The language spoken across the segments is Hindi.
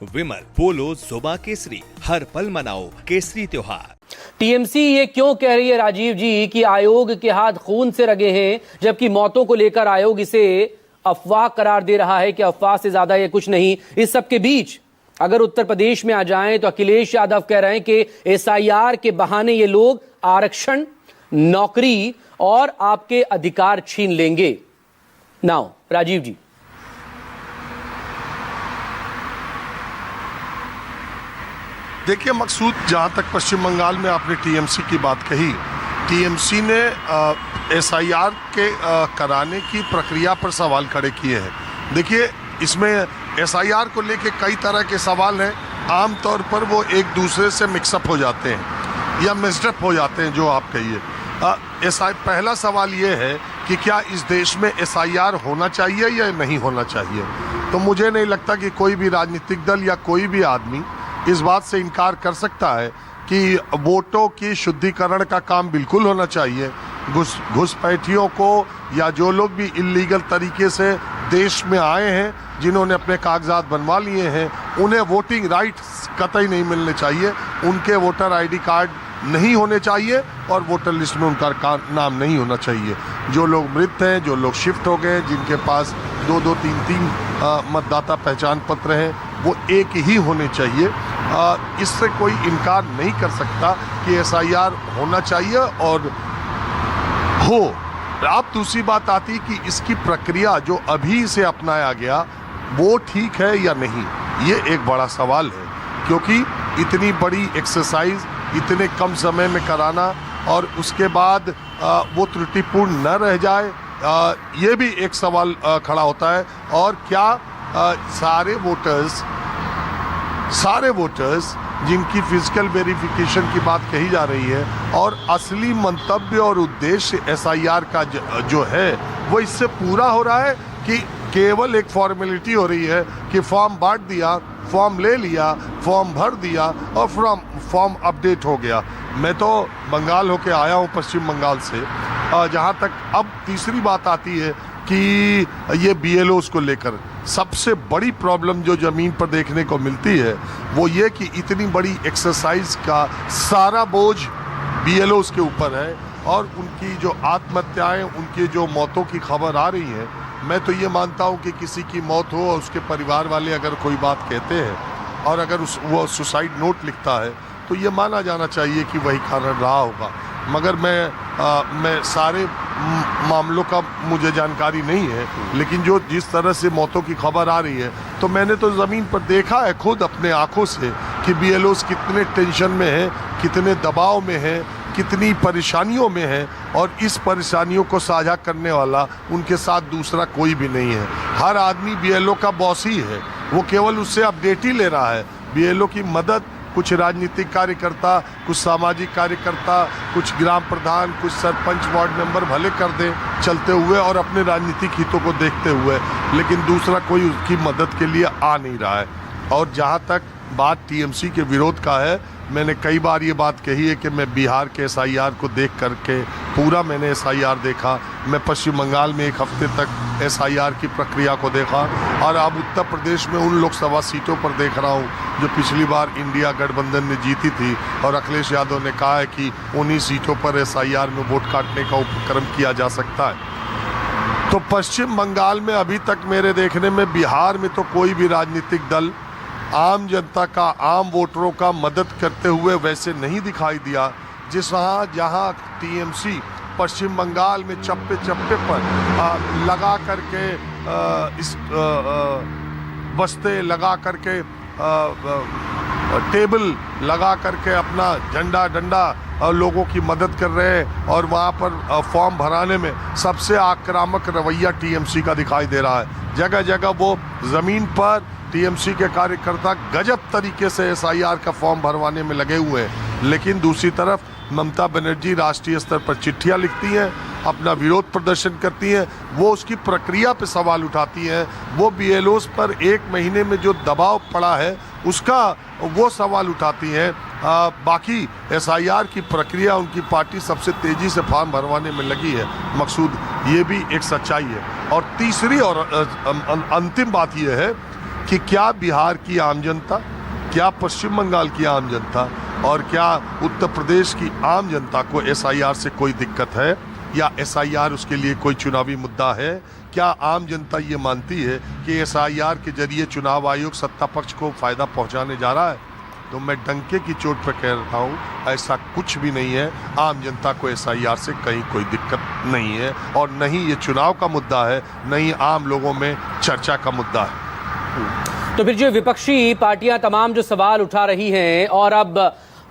विमल पोलो जुबा केसरी, हर पल मनाओ केसरी त्योहार। टीएमसी ये क्यों कह रही है राजीव जी कि आयोग के हाथ खून से रगे हैं, जबकि मौतों को लेकर आयोग इसे अफवाह करार दे रहा है कि अफवाह से ज्यादा ये कुछ नहीं। इस सब के बीच अगर उत्तर प्रदेश में आ जाएं तो अखिलेश यादव कह रहे हैं कि एसआईआर के बहाने ये लोग आरक्षण, नौकरी और आपके अधिकार छीन लेंगे। नाउ राजीव जी। देखिए मकसूद, जहाँ तक पश्चिम बंगाल में आपने टीएमसी की बात कही, टीएमसी ने एसआईआर के कराने की प्रक्रिया पर सवाल खड़े किए हैं। देखिए इसमें एसआईआर को लेके कई तरह के सवाल हैं। आमतौर पर वो एक दूसरे से मिक्सअप हो जाते हैं या मिक्सअप हो जाते हैं, जो आप कहिए। पहला सवाल ये है कि क्या इस देश में एसआईआर होना चाहिए या नहीं होना चाहिए। तो मुझे नहीं लगता कि कोई भी राजनीतिक दल या कोई भी आदमी इस बात से इनकार कर सकता है कि वोटों की शुद्धिकरण का काम बिल्कुल होना चाहिए। घुसपैठियों को या जो लोग भी इल्लीगल तरीके से देश में आए हैं, जिन्होंने अपने कागजात बनवा लिए हैं, उन्हें वोटिंग राइट्स कतई नहीं मिलने चाहिए। उनके वोटर आईडी कार्ड नहीं होने चाहिए और वोटर लिस्ट में उनका नाम नहीं होना चाहिए। जो लोग मृत हैं, जो लोग शिफ्ट हो गए, जिनके पास 2-2, 3-3 मतदाता पहचान पत्र हैं, वो एक ही होने चाहिए। इससे कोई इनकार नहीं कर सकता कि एसआईआर होना चाहिए और हो। अब दूसरी बात आती है कि इसकी प्रक्रिया जो अभी से अपनाया गया वो ठीक है या नहीं, ये एक बड़ा सवाल है। क्योंकि इतनी बड़ी एक्सरसाइज इतने कम समय में कराना और उसके बाद वो त्रुटिपूर्ण न रह जाए, ये भी एक सवाल खड़ा होता है। और क्या सारे वोटर्स जिनकी फिजिकल वेरिफिकेशन की बात कही जा रही है और असली मंतव्य और उद्देश्य एसआईआर का जो है वो इससे पूरा हो रहा है कि केवल एक फॉर्मेलिटी हो रही है कि फॉर्म बांट दिया, फॉर्म ले लिया, फॉर्म भर दिया और फॉर्म अपडेट हो गया। मैं तो बंगाल होके आया हूँ, पश्चिम बंगाल से। जहाँ तक अब तीसरी बात आती है कि ये बीएलओस को लेकर सबसे बड़ी प्रॉब्लम जो ज़मीन पर देखने को मिलती है वो ये कि इतनी बड़ी एक्सरसाइज का सारा बोझ बीएलओस के ऊपर है और उनकी जो आत्महत्याएं, उनकी जो मौतों की खबर आ रही है, मैं तो ये मानता हूँ कि किसी की मौत हो और उसके परिवार वाले अगर कोई बात कहते हैं और अगर वो सुसाइड नोट लिखता है तो ये माना जाना चाहिए कि वही कारण रहा होगा। मगर मैं सारे मामलों का मुझे जानकारी नहीं है, लेकिन जिस तरह से मौतों की खबर आ रही है तो मैंने तो ज़मीन पर देखा है खुद अपने आंखों से कि बीएलओस कितने टेंशन में हैं, कितने दबाव में हैं, कितनी परेशानियों में हैं। और इस परेशानियों को साझा करने वाला उनके साथ दूसरा कोई भी नहीं है। हर आदमी बीएलओ का बॉस ही है, वो केवल उससे अपडेट ही ले रहा है। बीएलओ की मदद कुछ राजनीतिक कार्यकर्ता, कुछ सामाजिक कार्यकर्ता, कुछ ग्राम प्रधान, कुछ सरपंच, वार्ड मेंबर भले कर दें चलते हुए और अपने राजनीतिक हितों को देखते हुए, लेकिन दूसरा कोई उसकी मदद के लिए आ नहीं रहा है। और जहाँ तक बात टीएमसी के विरोध का है, मैंने कई बार ये बात कही है कि मैं बिहार के एसआईआर को देख करके पूरा मैंने एसआईआर देखा। मैं पश्चिम बंगाल में एक हफ्ते तक एसआईआर की प्रक्रिया को देखा और अब उत्तर प्रदेश में उन लोकसभा सीटों पर देख रहा हूँ जो पिछली बार इंडिया गठबंधन ने जीती थी और अखिलेश यादव ने कहा है कि उन्हीं सीटों पर एसआईआर में वोट काटने का उपक्रम किया जा सकता है। तो पश्चिम बंगाल में अभी तक मेरे देखने में, बिहार में तो कोई भी राजनीतिक दल आम जनता का, आम वोटरों का मदद करते हुए वैसे नहीं दिखाई दिया। जहां टीएमसी पश्चिम बंगाल में चप्पे चप्पे पर लगा करके बस्ते लगा करके टेबल लगा करके अपना झंडा डंडा लोगों की मदद कर रहे हैं और वहाँ पर फॉर्म भराने में सबसे आक्रामक रवैया टीएमसी का दिखाई दे रहा है। जगह जगह वो ज़मीन पर टीएमसी के कार्यकर्ता गजब तरीके से एसआईआर का फॉर्म भरवाने में लगे हुए हैं, लेकिन दूसरी तरफ ममता बनर्जी राष्ट्रीय स्तर पर चिट्ठियां लिखती हैं, अपना विरोध प्रदर्शन करती हैं, वो उसकी प्रक्रिया पे सवाल उठाती हैं, वो बीएलओस पर 1 महीने में जो दबाव पड़ा है उसका वो सवाल उठाती हैं। बाकी एसआईआर की प्रक्रिया उनकी पार्टी सबसे तेज़ी से फॉर्म भरवाने में लगी है। मकसूद, ये भी एक सच्चाई है। और तीसरी और अंतिम बात यह है कि क्या बिहार की आम जनता, क्या पश्चिम बंगाल की आम जनता और क्या उत्तर प्रदेश की आम जनता को एसआईआर से कोई दिक्कत है या एसआईआर उसके लिए कोई चुनावी मुद्दा है? क्या आम जनता ये मानती है कि एसआईआर के जरिए चुनाव आयोग सत्ता पक्ष को फायदा पहुंचाने जा रहा है? तो मैं डंके की चोट पर कह रहा हूँ, ऐसा कुछ भी नहीं है। आम जनता को एसआईआर से कहीं कोई दिक्कत नहीं है और नहीं ये चुनाव का मुद्दा है, नहीं आम लोगों में चर्चा का मुद्दा है। तो फिर जो विपक्षी पार्टियां तमाम जो सवाल उठा रही हैं और अब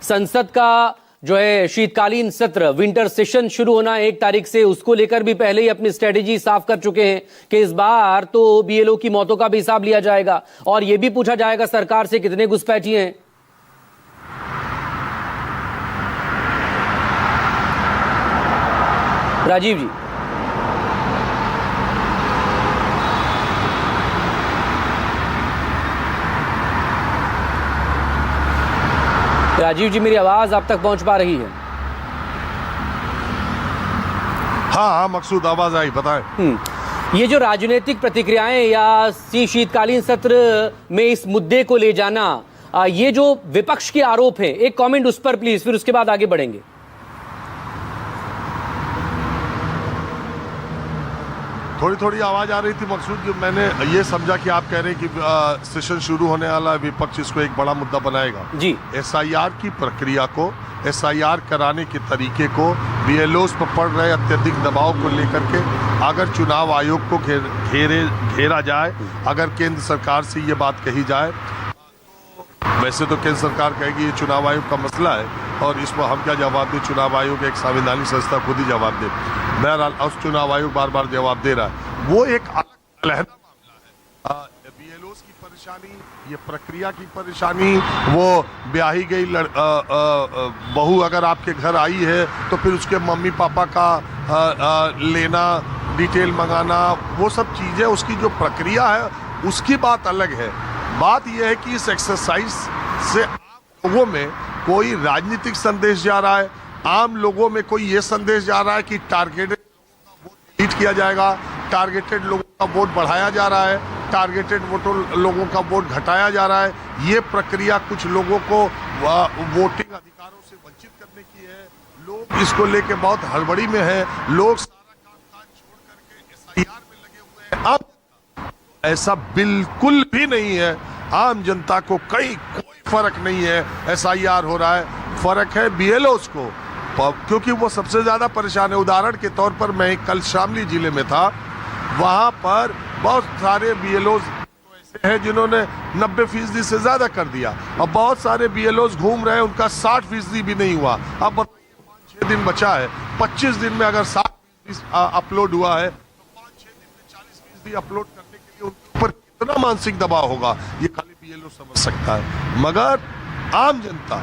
संसद का जो है शीतकालीन सत्र विंटर सेशन शुरू होना 1 तारीख से, उसको लेकर भी पहले ही अपनी स्ट्रेटेजी साफ कर चुके हैं कि इस बार तो बीएलओ की मौतों का भी हिसाब लिया जाएगा और यह भी पूछा जाएगा सरकार से कितने घुसपैठिए हैं। राजीव जी, राजीव जी मेरी आवाज आप तक पहुंच पा रही है? हाँ मकसूद आवाज आई, बताएं। ये जो राजनीतिक प्रतिक्रियाएं या शीतकालीन सत्र में इस मुद्दे को ले जाना, ये जो विपक्ष के आरोप है, एक कमेंट उस पर प्लीज, फिर उसके बाद आगे बढ़ेंगे। थोड़ी थोड़ी आवाज आ रही थी मकसूद, जो मैंने ये समझा कि आप कह रहे हैं कि सेशन शुरू होने वाला विपक्ष इसको एक बड़ा मुद्दा बनाएगा। जी, एसआईआर की प्रक्रिया को, एसआईआर कराने के तरीके को, बीएलओस पर पड़ रहे अत्यधिक दबाव को लेकर के अगर चुनाव आयोग को घेरा जाए, अगर केंद्र सरकार से ये बात कही जाए, वैसे तो केंद्र सरकार कहेगी ये चुनाव आयोग का मसला है और इसको हम क्या जवाब दें, चुनाव आयोग एक संवैधानिक संस्था खुद ही जवाब दे। बहरहाल उस चुनाव आयोग बार बार जवाब दे रहा है, वो एक अलग अलहदा मामला है। बीएलओस की परेशानी, ये प्रक्रिया की परेशानी, वो ब्याही गई बहू अगर आपके घर आई है तो फिर उसके मम्मी पापा का लेना, डिटेल मंगाना, वो सब चीज़ें, उसकी जो प्रक्रिया है उसकी बात अलग है। बात यह है कि इस एक्सरसाइज से आम लोगों में कोई राजनीतिक संदेश जा रहा है, आम लोगों में कोई ये संदेश जा रहा है कि टारगेटेड वोट डिलीट किया जाएगा, टारगेटेड लोगों का वोट बढ़ाया जा रहा है, टारगेटेड लोगों का वोट घटाया जा रहा है। ये प्रक्रिया कुछ लोगों को वोटिंग अधिकारों से वंचित करने की है। लोग इसको लेके बहुत हड़बड़ी में है, लोग सारा कामकाज छोड़ करके एसआईआर में लगे हुए हैं। अब ऐसा बिल्कुल भी नहीं है, आम जनता को कोई फर्क नहीं है एसआईआर हो रहा है, फर्क है बीएलओस को, क्योंकि वो सबसे ज्यादा परेशान है। उदाहरण के तौर पर मैं कल शामली जिले में था, वहां पर बहुत सारे बीएलओस ऐसे हैं जिन्होंने 90% से ज्यादा कर दिया और बहुत सारे बीएलओस घूम रहे हैं, उनका 60% भी नहीं हुआ। अब बताइए 5-6 दिन बचा है, 25 दिन में अगर 60% अपलोड हुआ है तो 5-6 दिन में 40% अपलोड करने के लिए उनके ऊपर कितना मानसिक दबाव होगा, ये खाली बीएलओ समझ सकता है। मगर आम जनता,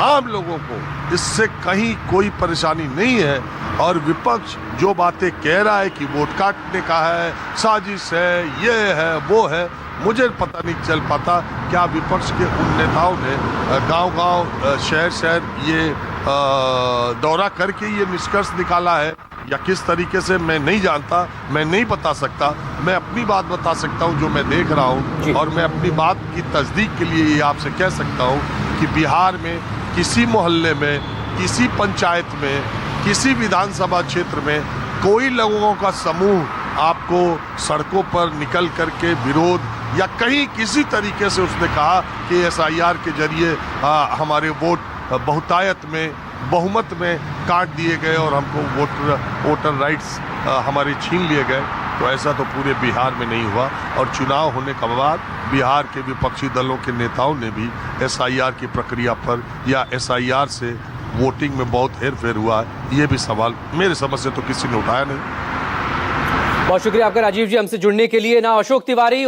आम लोगों को इससे कहीं कोई परेशानी नहीं है और विपक्ष जो बातें कह रहा है कि वोट काटने का है, साजिश है, ये है, वो है, मुझे पता नहीं चल पाता क्या विपक्ष के उन नेताओं ने गांव-गांव, शहर-शहर ये दौरा करके ये निष्कर्ष निकाला है या किस तरीके से, मैं नहीं जानता, मैं नहीं बता सकता। मैं अपनी बात बता सकता हूं जो मैं देख रहा हूं और मैं अपनी बात की तस्दीक के लिए ये आपसे कह सकता हूं कि बिहार में किसी मोहल्ले में, किसी पंचायत में, किसी विधानसभा क्षेत्र में कोई लोगों का समूह आपको सड़कों पर निकल करके विरोध या कहीं किसी तरीके से उसने कहा कि एसआईआर के जरिए हमारे वोट बहुतायत में, बहुमत में काट दिए गए और हमको वोटर राइट्स हमारे छीन लिए गए, तो ऐसा तो पूरे बिहार में नहीं हुआ। और चुनाव होने के बाद बिहार के विपक्षी दलों के नेताओं ने भी एसआईआर की प्रक्रिया पर या एसआईआर से वोटिंग में बहुत हेरफेर हुआ, ये भी सवाल मेरे समझ से तो किसी ने उठाया नहीं। बहुत शुक्रिया आपका राजीव जी हमसे जुड़ने के लिए। ना अशोक तिवारी